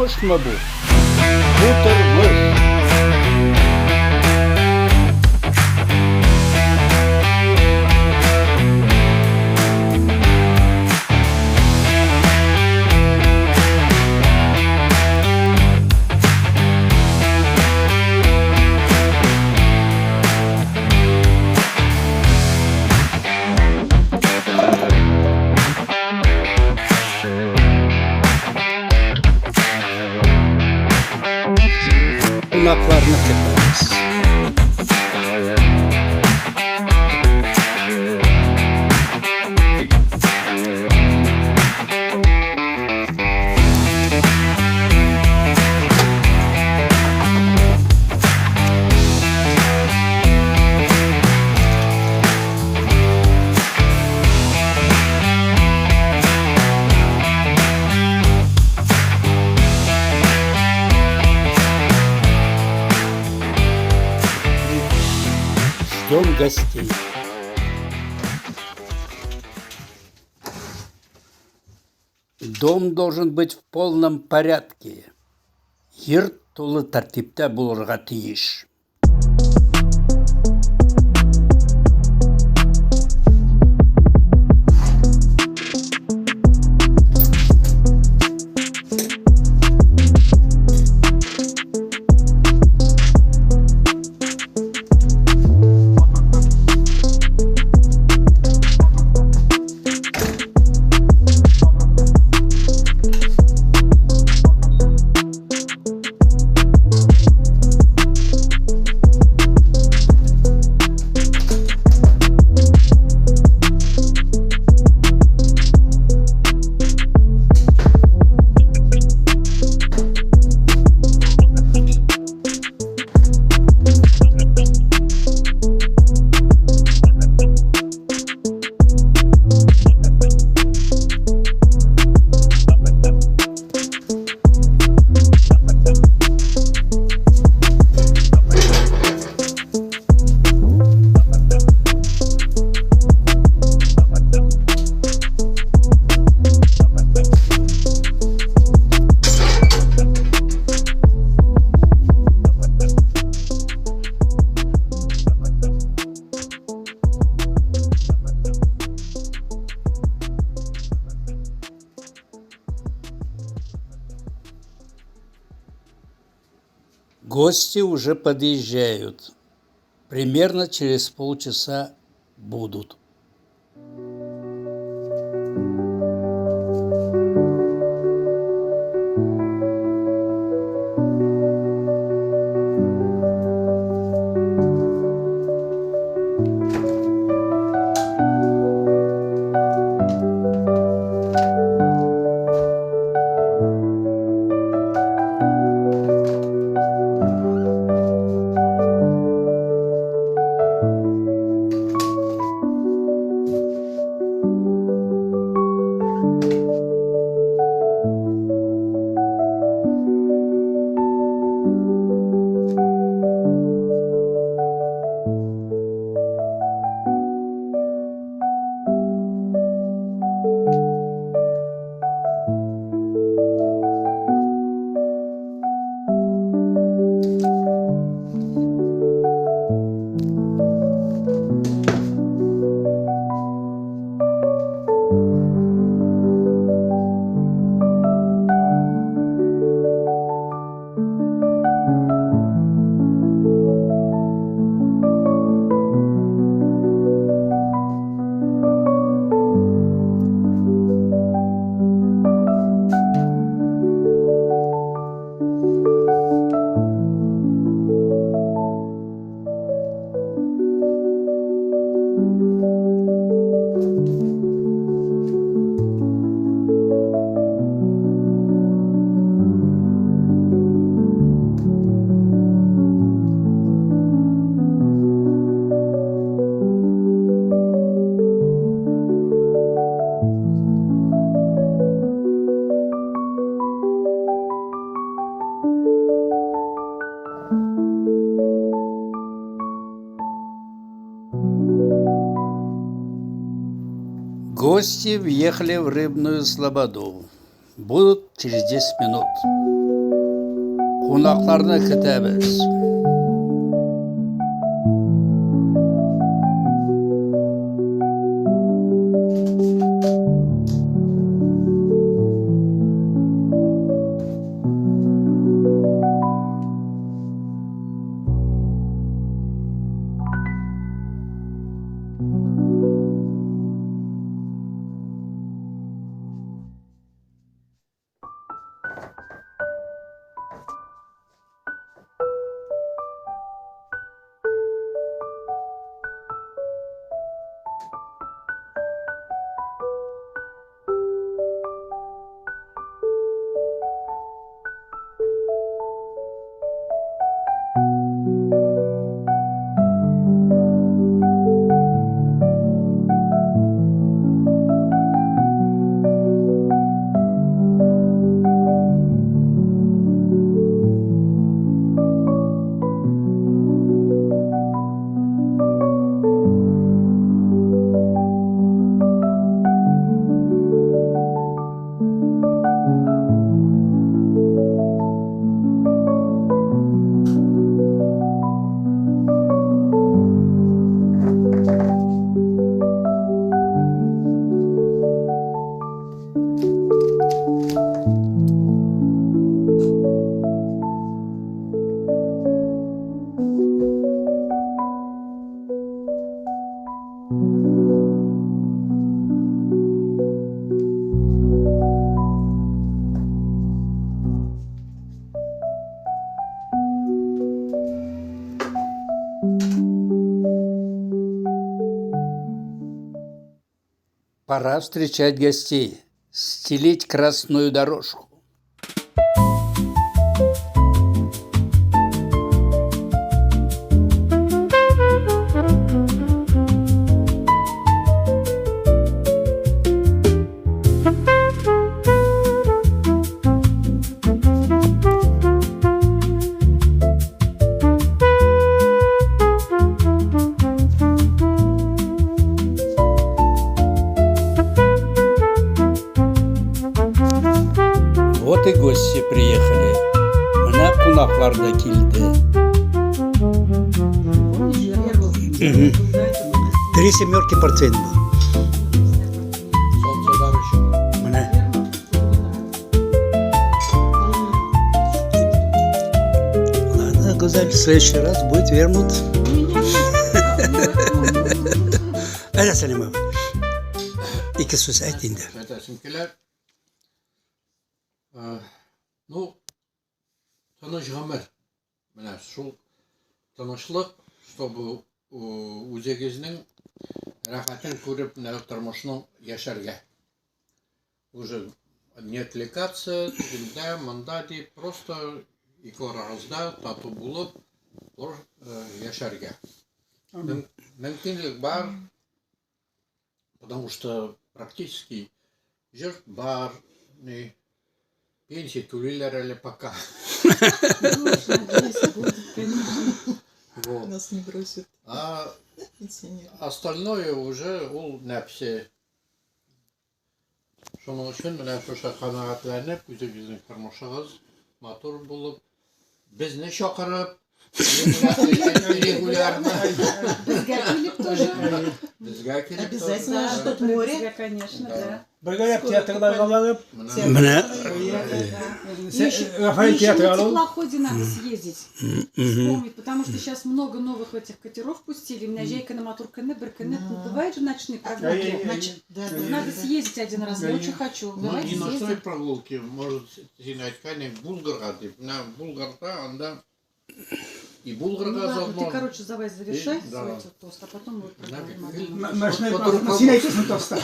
Бутермыш, мабуть. Бутермыш. Kulaklarını tıkarız. Ждем гостей. Дом должен быть в полном порядке. Йорт тулы тәртиптә булырга тиеш. Гости уже подъезжают. Примерно через полчаса будут. Гости въехали в Рыбную Слободу. Будут через 10 минут. Қонақтарны күтеміз. Пора встречать гостей, стелить красную дорожку. Вот и гости приехали. Мына қонақтар да келді. 3 семерки портфель был. Мына. Ладно, Гузаль, в следующий раз будет вермут. Әйдә, Сәлимов. Ике сөз айт инде. Ну, тыныш ғұмыр. Міне, шул тынышлық, чтобы өзегізінің рахатын көріп, тұрмышының яшарға. Уже не отвлекаться, тігілді, мында деп, просто екі орағызда тату болып, яшарға. Мүмкіндік бар, потому что практически жұрт бар, пенсии тулилер или пока. Нас не бросят. А остальное уже ул нәпсе. Шуның өчен менә шушы канагатьләнеп, үзегезнең тормышыгыз матур булып, безне чакырып, регулярно. Безгә килеп тоже. Безгә килеп Обязательно ждут море. Конечно, да. Бергәләп театрларга барып, Мына. Рафаэль театры На алып, теплоходе надо съездить, вспомнить, потому что сейчас много новых этих катеров пустили. У меня Жейка на моторканы, Барканы. Бывают же ночные прогулки. Надо съездить один раз, я очень хочу. Ну, Давайте и на той съездим. прогулке может снять конек Булгарга, на Булгарга, анда и Ну Булгарга ладно, заодно. ты, короче, давай завершай Да. свой этот тост, а потом мы проговорим. Мәшне синәйтесен тоста.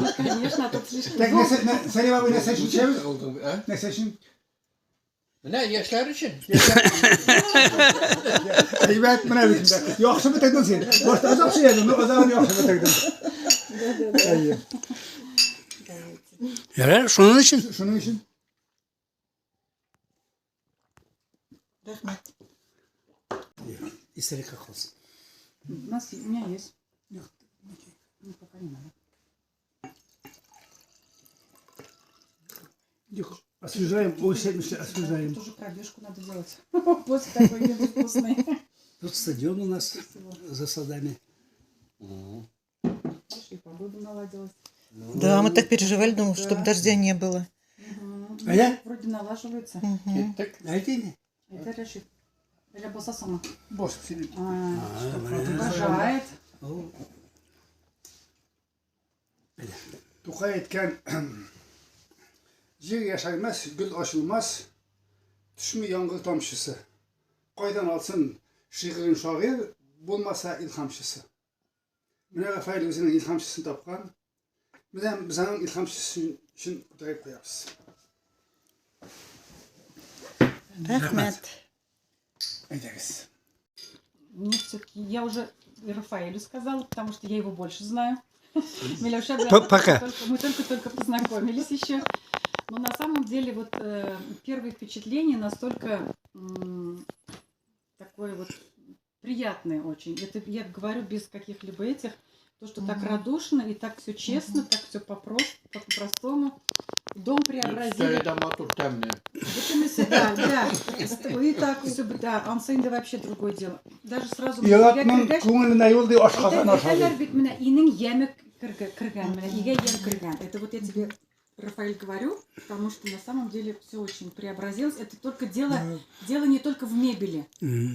Ну, конечно, а тут слишком Так, долго. Сәлим абый нәрсә өчен чәбез? А? Нәрсә өчен? Менә яшьләр өчен. Әйбәт менә бит инде. Яхшы бетердең син. Башта азап сөйләдең, но азабын яхшы бетердең. Әйе. Ярар, шуның өчен. Шуның өчен. Рахмет. Историка калсын. У меня есть. Ну, пока не надо. Юк, Освежаем, освежаем. Тоже пробежку надо делать. После такой еды вкусной. Тут стадион у нас за садами. И погода наладилась. Да, мы так переживали, думал, чтобы дождя не было. А я? Вроде налаживается. Айтини. Это решит. Или боса сама. Бос Филипп. Обожает. Тухай etken Jir yaşarmaz, gül açılmaz, düşmü yangıl tamşısı. Koydan alsın şiirin şair, bulmasa ilhamşısı. Mine Rafael özünün ilhamşısını tapkan, bizden bizden ilhamşısı için kudret koyarız. Рахмет. Ederiz. Ну, все-таки я уже Рафаэлю сказала, потому что я его больше знаю. Милюша, Пока. мы только познакомились еще. Но на самом деле вот первые впечатления настолько такое вот приятное очень. Это я говорю без каких-либо этих, то, что так радушно и так все честно, так все по-простому. Дом преобразили. Üstelik de matur temni. Вот и мы сюда, да. И так все, да. Ансайнда вообще другое дело. Даже сразу... Yaratmanın көңіліне yolды ашқасан Это ашады. ведь меня инын ямек кырган, иге ем кырган. Это вот я тебе, Рафаэль, говорю, потому что на самом деле все очень преобразилось. Это только дело не только в мебели.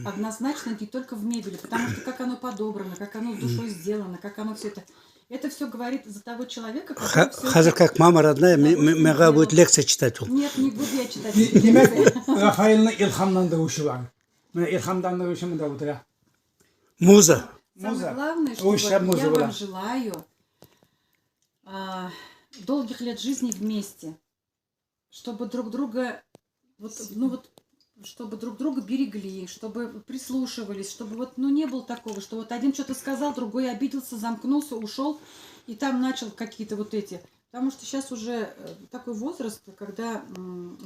Однозначно не только в мебели, потому что как оно подобрано, как оно с душой сделано, как оно все это... Это все говорит за того человека, который всё Хазар как мама родная, мега будет лекция читать. Нет, не буду я читать. Demek Rafael'in ilhamlandırışı var. Mine ilhamlandırışı mı da bu da? Муза. Самое главное, что Ой, ща муза я была. вам желаю долгих лет жизни вместе, чтобы друг друга, чтобы друг друга берегли, чтобы прислушивались, чтобы не было такого, что вот один что-то сказал, другой обиделся, замкнулся, ушел, и там начал какие-то вот эти. Потому что сейчас уже такой возраст, когда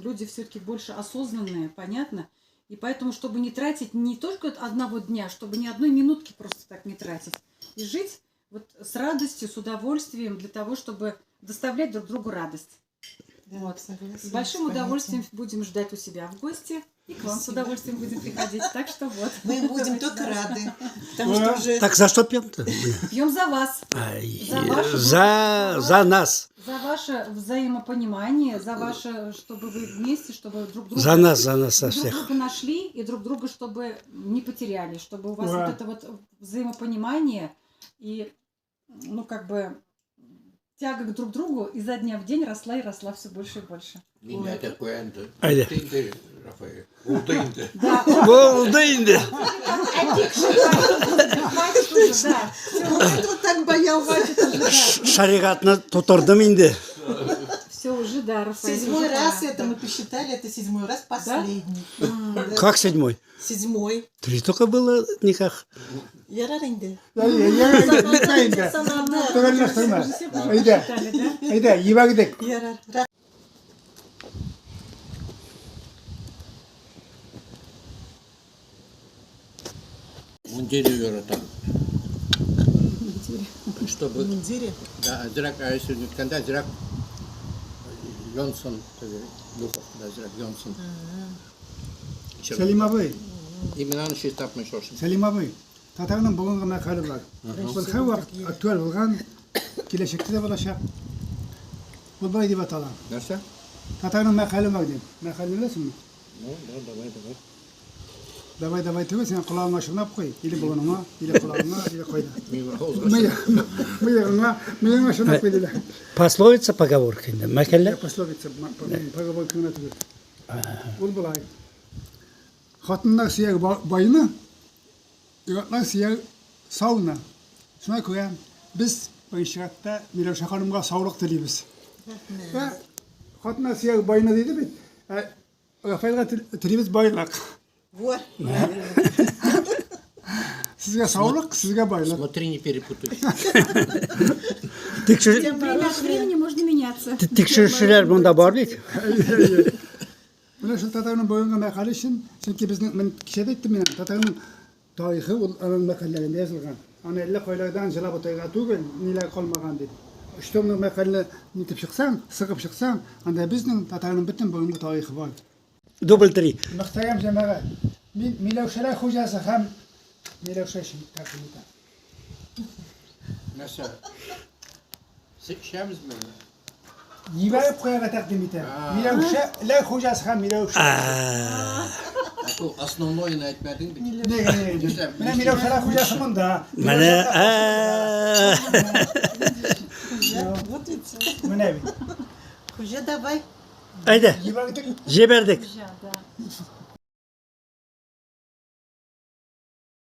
люди все-таки больше осознанные, понятно, и поэтому, чтобы не тратить не только одного дня, чтобы ни одной минутки просто так не тратить, и жить вот с радостью, с удовольствием для того, чтобы доставлять друг другу радость. Вот. С большим удовольствием будем ждать у себя в гости. И к вам с удовольствием будем приходить. Так что вот. Мы будем только рады. Потому что уже... Так за что пьем-то? Пьем за вас. За нас. За ваше взаимопонимание, за ваше, чтобы вы вместе, чтобы друг друга... За нас со друг всех. друга нашли и друг друга, чтобы не потеряли. Чтобы у вас вот это вот взаимопонимание и, тяга к друг другу изо дня в день росла и росла все больше и больше. Yine de koyandı. Haydi. Değildi Rafael. Oldu indi. Да. Oldu indi. Хватит уже, да. Кто так боялся? Шариғатны тутырдым инде. Все уже, да, Рафаэль. 7-й раз это мы посчитали, это 7-й раз последний. Да. Как 7-й? 7-й. 3 только было никак. Yarar indi. Gitmeyin de. Törenleştirme. Haydi, yiva gidelim. Yarar. Мундири yoratan. Чтобы... Мундире. Да, зрак, а если когда зрак Йонсон, Духов, да, зрак Йонсон. Selim abi, İmran şey tapmış olsun. Selim abi. Tatar'ın bugünkü mekali var. Bu her vakit aktüel olgan, gelecekte de bulacak. Bu böyle diye atalan. Nasıl? Tatar'ın mekali var diyeyim. Mekali biliyorsun mu? Давай. Davay tüve sen kulağına şuna koy. İli bulunma, ili kulağına, ili koy da. Мира, Mıyığına şuna koy dile. Пословица, поговорка инде. Мәкәлләр. Пословица, поговор kıyına tüve. Ул bulay. Hatınlar siyer bayını, yatlar siyer sağına. Şuna koyan, biz bu inşaatta Miloş Hanım'a sağlık dileyimiz. Ve hatınlar siyer bayını dedi mi? Rafael'e dileyimiz bayılak. Вот. Sizge sağlık, sizge bayılak. Смотри, не перепутай. Время от времени можно меняться. Тикшерүчеләр монда бар бит. Buna şu Tatar'ın boyunca mekali için, çünkü ben kişide ettim yani, Tatar'ın tarihi onun mekallerinde yazılgan. Hani elle koylardan jilab otayga tuğul, niler kalmagan dedi. Üstümden makalle nitip çıksan, sıkıp çıksan, anda bizden Tatar'ın bütün bugünkü tarihi var. Double 3. Muhterem cemaat, Milevşeler hocası hem Milevşe şimdi takımda. Mesela Şemiz mi? Yiverip koyarak takdim eder. Aa. Milevşeler hocası hem Milevşe. Bu aslında oyunu etmedin mi? Ne? Güzel. Mene Milevşeler hocasının da. Mene Хуже, вот ведь. Mene. Хуже давай. Haydi. Yiverdik. Geberdik. Да.